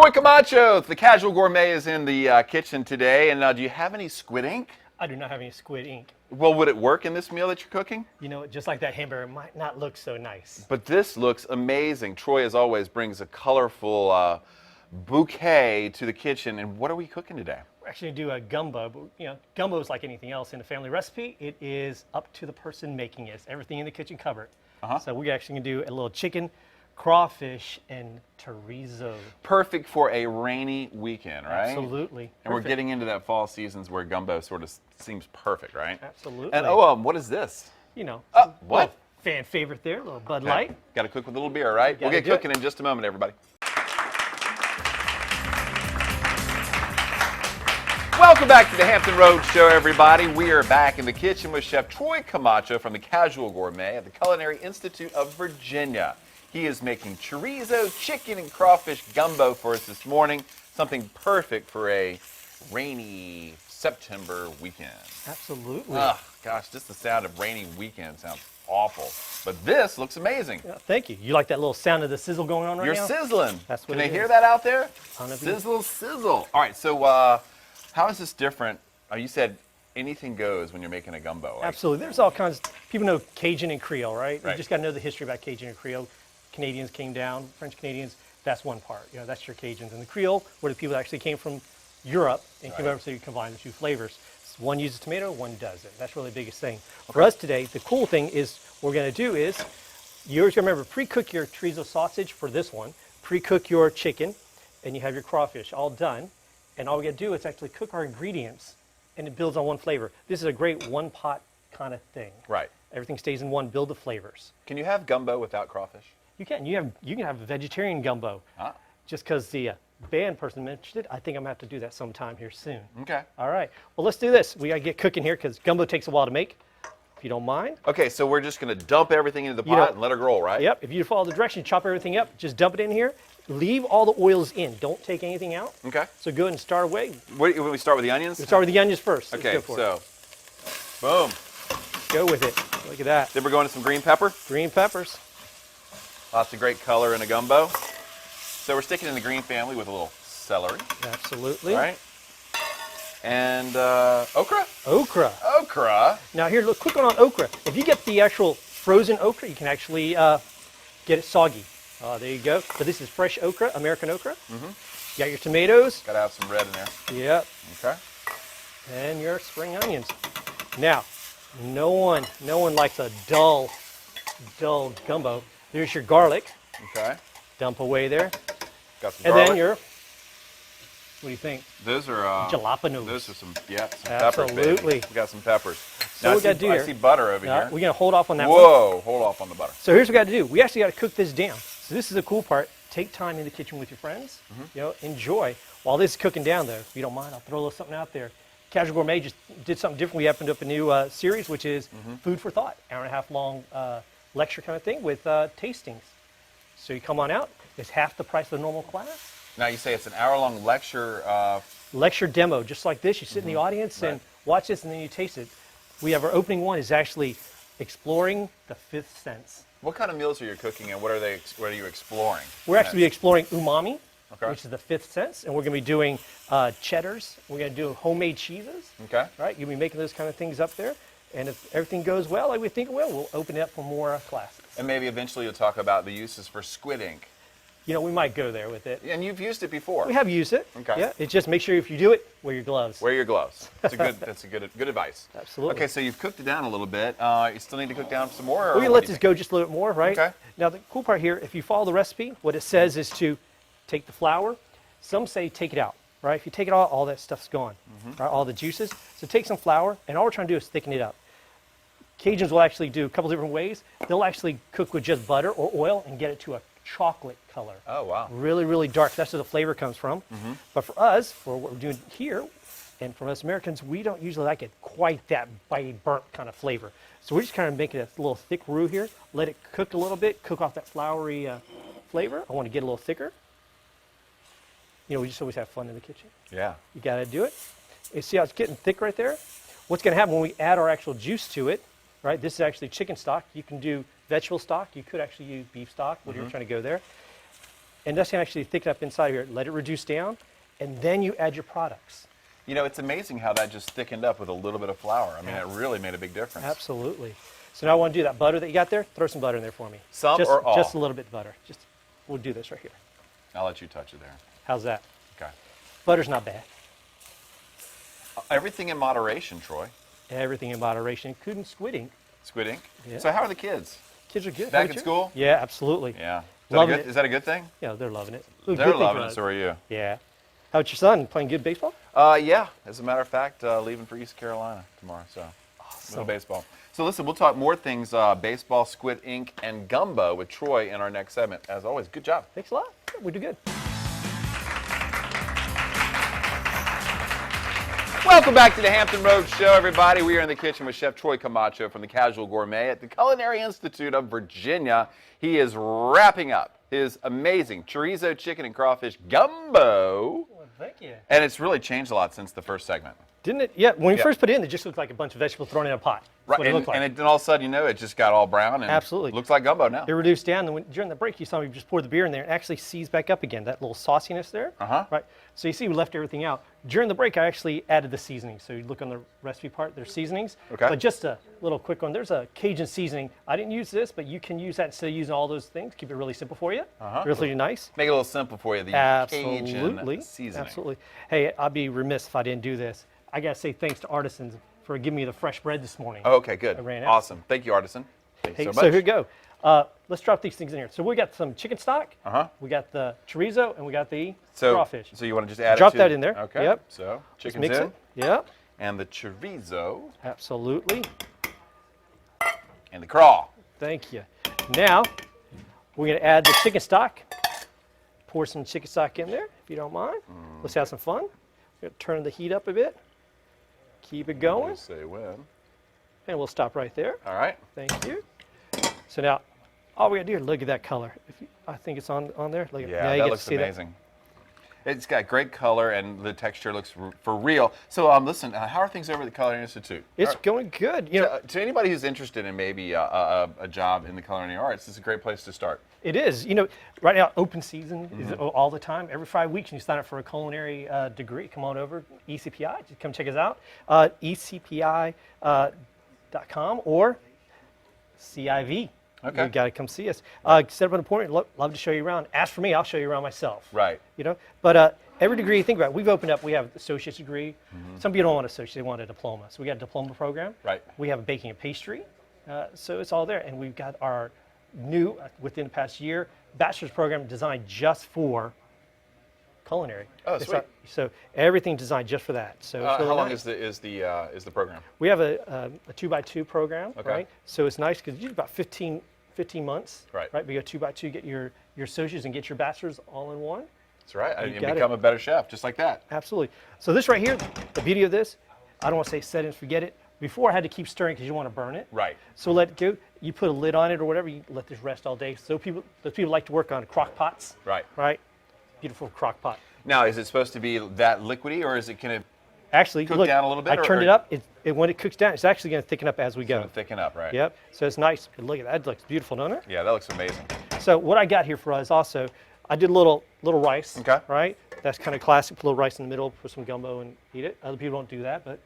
Troy Camacho, the Casual Gourmet, is in the kitchen today. And do you have any squid ink? I do not have any squid ink. Well, would it work in this meal that you're cooking? You know, just like that hamburger, it might not look so nice. But this looks amazing. Troy, as always, brings a colorful bouquet to the kitchen. And what are we cooking today? We're actually going to do a gumbo. But, you know, gumbo is like anything else in a family recipe. It is up to the person making it. It's everything in the kitchen covered. So we're actually going to do a little chicken, crawfish, and chorizo. Perfect for a rainy weekend, right? Absolutely. And we're getting into that fall seasons where gumbo sort of seems perfect, right? Absolutely. And what is this? You know, what? Fan favorite there, a little Bud Light. Got to cook with a little beer, right? We'll get cooking in just a moment, everybody. Welcome back to the Hampton Road Show, everybody. We are back in the kitchen with Chef Troy Camacho from the Casual Gourmet at the Culinary Institute of Virginia. He is making chorizo, chicken, and crawfish gumbo for us this morning. Something perfect for a rainy September weekend. Absolutely. Oh, gosh, just the sound of rainy weekend sounds awful. But this looks amazing. Yeah, thank you. You like that little sound of the sizzle going on right now? You're sizzling. That's what Can they it hear is. that out there? Sizzle, sizzle. All right, so how is this different? You said anything goes when you're making a gumbo. Like, absolutely. There's all kinds. People know Cajun and Creole, right? Right. You just got to know the history about Cajun and Creole. Canadians came down, French Canadians, that's one part. You know, that's your Cajuns. And the Creole were the people that actually came from Europe and came over, so you combine the two flavors. One uses tomato, one doesn't. That's really the biggest thing. For us today, the cool thing is what we're going to do is, you always remember, pre-cook your chorizo sausage for this one, pre-cook your chicken, and you have your crawfish all done. And all we got to do is actually cook our ingredients, and it builds on one flavor. This is a great one-pot kind of thing. Right. Everything stays in one, build the flavors. Can you have gumbo without crawfish? You can. You can have a vegetarian gumbo. Just because the band person mentioned it, I think I'm going to have to do that sometime here soon. Okay. All right. Well, let's do this. We got to get cooking here because gumbo takes a while to make, if you don't mind. Okay, so we're just going to dump everything into the pot and let it roll, right? Yep. If you follow the directions, chop everything up, just dump it in here. Leave all the oils in. Don't take anything out. Okay. So go ahead and start away. When we start with the onions? We'll start with the onions first. Okay, so boom. Go with it. Look at that. Then we're going to some green pepper. Green peppers. Lots of great color in a gumbo. So we're sticking in the green family with a little celery. Absolutely. All right. And okra. Okra. Okra. Now here, look, quick one on okra. If you get the actual frozen okra, you can actually get it soggy. There you go. But this is fresh okra, American okra. You got your tomatoes. Got to have some red in there. Yep. Okay. And your spring onions. Now, no one likes a dull gumbo. There's your garlic. Okay. Dump away there. Got some and garlic. then your, what do you think? Those are jalapenos. Those are some peppers. Absolutely. We got some peppers. So now, we got to do here. I see butter over here. We're gonna hold off on that one. Whoa! Hold off on the butter. So here's what we got to do. We actually got to cook this down. So this is the cool part. Take time in the kitchen with your friends. You know, enjoy. While this is cooking down, though, if you don't mind, I'll throw a little something out there. Casual Gourmet just did something different. We opened up a new series, which is Food for Thought, hour-and-a-half long lecture kind of thing with tastings. So you come on out. It's half the price of the normal class. Now you say it's an hour-long lecture. Lecture demo, just like this. You sit in the audience and watch this, and then you taste it. We have our opening one is actually exploring the fifth sense. What kind of meals are you cooking, and what are you exploring? We're actually exploring umami, Okay. which is the fifth sense, and we're going to be doing cheddars. We're going to do homemade cheeses. Okay. Right, you'll be making those kind of things up there, and if everything goes well, like we think it will, we'll open it up for more classes. And maybe eventually you'll talk about the uses for squid ink. You know, we might go there with it. And you've used it before. We have used it. Okay. Yeah. It's just make sure if you do it, wear your gloves. Wear your gloves. That's a good advice. Absolutely. Okay, so you've cooked it down a little bit. You still need to cook down some more? We're gonna let this go just a little bit more, right? Okay. Now the cool part here, if you follow the recipe, what it says is to take the flour. Some say take it out, right? If you take it out, all that stuff's gone, right? All the juices. So take some flour, and all we're trying to do is thicken it up. Cajuns will actually do a couple different ways. They'll actually cook with just butter or oil and get it to a chocolate color. Oh, wow. Really, really dark. That's where the flavor comes from. But for us, for what we're doing here, and for us Americans, we don't usually like it quite that bitey, burnt kind of flavor. So we're just kind of making a little thick roux here. Let it cook a little bit, cook off that floury flavor. I want to get a little thicker. You know, we just always have fun in the kitchen. Yeah. You got to do it. You see how it's getting thick right there? What's going to happen when we add our actual juice to it, right? This is actually chicken stock. You can do vegetable stock. You could actually use beef stock, whatever you're trying to go there. and that's going to actually thicken up inside here. Let it reduce down, and then you add your products. You know, it's amazing how that just thickened up with a little bit of flour. I mean, it really made a big difference. Absolutely. So now I want to do that butter that you got there. Throw some butter in there for me. Some or all? Just a little bit of butter. We'll do this right here. I'll let you touch it there. How's that? Okay. Butter's not bad. Everything in moderation, Troy. Everything in moderation, including squid ink. Squid ink. Yeah. So how are the kids? Kids are good. Back at school? Yeah, absolutely. Yeah. Loving it. Is that a good thing? Yeah, they're loving it. They're loving it, so are you. Yeah. How about your son? Playing good baseball? Yeah. As a matter of fact, leaving for East Carolina tomorrow, so Awesome. baseball. So listen, we'll talk more things, baseball, squid ink, and gumbo with Troy in our next segment. As always, good job. Thanks a lot. We do good. Welcome back to the Hampton Road Show, everybody. We are in the kitchen with Chef Troy Camacho from the Casual Gourmet at the Culinary Institute of Virginia. He is wrapping up his amazing chorizo, chicken, and crawfish gumbo. Well, thank you. And it's really changed a lot since the first segment. Didn't it? Yeah, when we Yeah. first put it in, it just looked like a bunch of vegetables thrown in a pot. That's Right, what it and, looked like. then all of a sudden, you know, it just got all brown and Absolutely. looks like gumbo now. It reduced down, and during the break, you saw me just pour the beer in there, and it actually seized back up again, that little sauciness there. Uh-huh. Right. So you see, we left everything out. During the break, I actually added the seasoning. So you look on the recipe part, there's seasonings. Okay. But just a little quick one. There's a Cajun seasoning. I didn't use this, but you can use that instead of using all those things. Keep it really simple for you. Uh-huh. Really nice. Make it a little simple for you, the Absolutely. Cajun seasoning. Absolutely. Hey, I'd be remiss if I didn't do this. I got to say thanks to Artisans for giving me the fresh bread this morning. Oh, okay, good. I ran out. Awesome. Thank you, Artisan. Thank Hey, you so so much. here we go. Let's drop these things in here. So we got some chicken stock, we got the chorizo, and we got the crawfish. So you want to just add Drop it to that in there. Okay. Yep. So Let's chicken's mix in. it. Yep, And the chorizo absolutely. and the craw. Thank you. Now, we're going to add the chicken stock. Pour some chicken stock in there, if you don't mind. Let's have some fun. We're going to turn the heat up a bit. Keep it going. We'll say when. And we'll stop right there. All right. Thank you. So now, all we got to do is look at that color. I think it's on there. Look at Yeah, now you that get looks to see amazing. It's got great color and the texture looks for real. So listen, how are things over at the Culinary Institute? It's going good. You know, To anybody who's interested in maybe a job in the culinary arts, this is a great place to start. it is. You know, right now, open season is all the time. Every 5 weeks, you sign up for a culinary degree. Come on over, ECPI. Just come check us out. ECPI.com or CIV. Okay. You got to come see us. Set up an appointment. Love to show you around. Ask for me. I'll show you around myself. Right. You know, but every degree you think about, we've opened up. We have an associate's degree. Some people don't want an associate; they want a diploma. So we got a diploma program. Right. We have a baking and pastry. So it's all there, and we've got our new within the past year bachelor's program designed just for culinary. Oh, It's sweet. so everything designed just for that. So it's really How long nice. is the program? We have a 2x2 program, Okay. right? So it's nice because you do about 15 months, Right. Right, we go 2x2, get your associates and get your bachelor's all in one. That's right. And got become it. a better chef, just like that. Absolutely. So this right here, the beauty of this, I don't want to say set and forget it. Before I had to keep stirring because you want to burn it. Right. So let it go. You put a lid on it or whatever. You let this rest all day. So those people like to work on crock pots. Right. Right. Beautiful crock pot. Now, is it supposed to be that liquidy, or is it going Actually, Cook look, down a little bit, I turned or- it up. When it cooks down, it's actually going to thicken up as we go. to thicken up, right? Yep. So it's nice. But look at that. It looks beautiful, doesn't it? Yeah, that looks amazing. So what I got here for us also, I did a little rice. Okay. Right. That's kind of classic. Put a little rice in the middle, put some gumbo, and eat it. Other people don't do that, but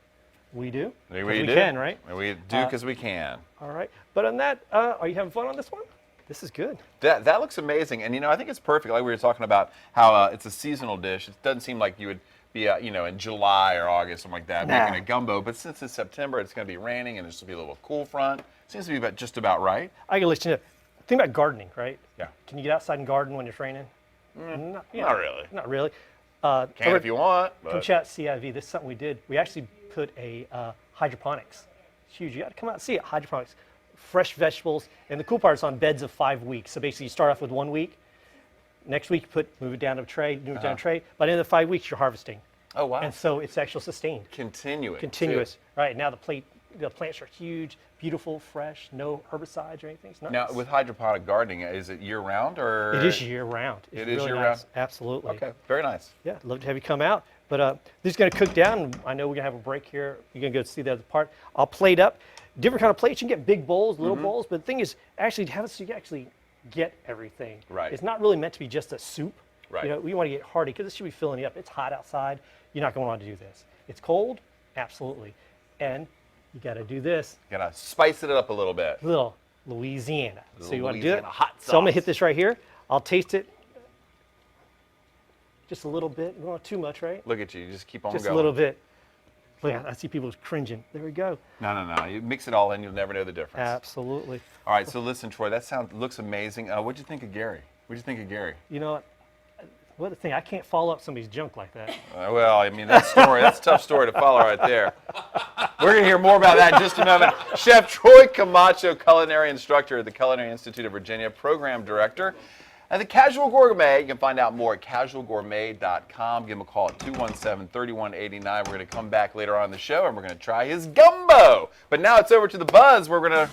we do. 'Cause we can, right? We do because we can. All right. But on that, are you having fun on this one? This is good. That looks amazing, and I think it's perfect. Like we were talking about how it's a seasonal dish. It doesn't seem like you would be, in July or August, something like that, Nah. making a gumbo. But since it's September, it's going to be raining, and there's going to be a little cool front. Seems to be just about right. I can let you know. Think about gardening, right? Yeah. Can you get outside and garden when it's raining? Not really. Not really. Can if you want. Come But chat CIV. This is something we did. We actually put a hydroponics. It's huge. You got to come out and see it. Hydroponics. Fresh vegetables. And the cool part is on beds of 5 weeks. So basically you start off with 1 week. Next week, move it down to a tray, move it down to a tray. By the end of the 5 weeks, you're harvesting. Oh, wow. And so it's actually sustained. Continuous. Continuous. Right. Now the plants are huge, beautiful, fresh, no herbicides or anything. It's nice. Now, with hydroponic gardening, is it year-round or? It is year-round. It It's is really year-round? nice. Absolutely. Okay, very nice. Yeah, I'd love to have you come out. But this is going to cook down. And I know we're going to have a break here. You're going to go see the other part. I'll plate up. Different kind of plates. You can get big bowls, little bowls. But the thing is, actually, to have it so you can actually get everything. Right. It's not really meant to be just a soup. Right. You know, we want to get hearty because this should be filling you up. It's hot outside. You're not going to want to do this. It's cold, absolutely. And you got to do this. Gotta spice it up a little bit. Little Louisiana. So you want to do it? Louisiana hot So I'm going to sauce. hit this right here. I'll taste it just a little bit. We don't want too much, right? Look at you. You just keep on Just going. a little bit. Look, I see people cringing. There we go. No. You mix it all in, you'll never know the difference. Absolutely. All right, so listen, Troy, that looks amazing. What'd you think of Gary? What'd you think of Gary? You know what the thing? I can't follow up somebody's junk like that. Well, I mean, that's a tough story to follow right there. We're going to hear more about that in just a moment. Chef Troy Camacho, culinary instructor at the Culinary Institute of Virginia, program director. And the Casual Gourmet, you can find out more at casualgourmet.com. Give him a call at 217-3189. We're going to come back later on in the show and we're going to try his gumbo. But now it's over to the buzz. We're going to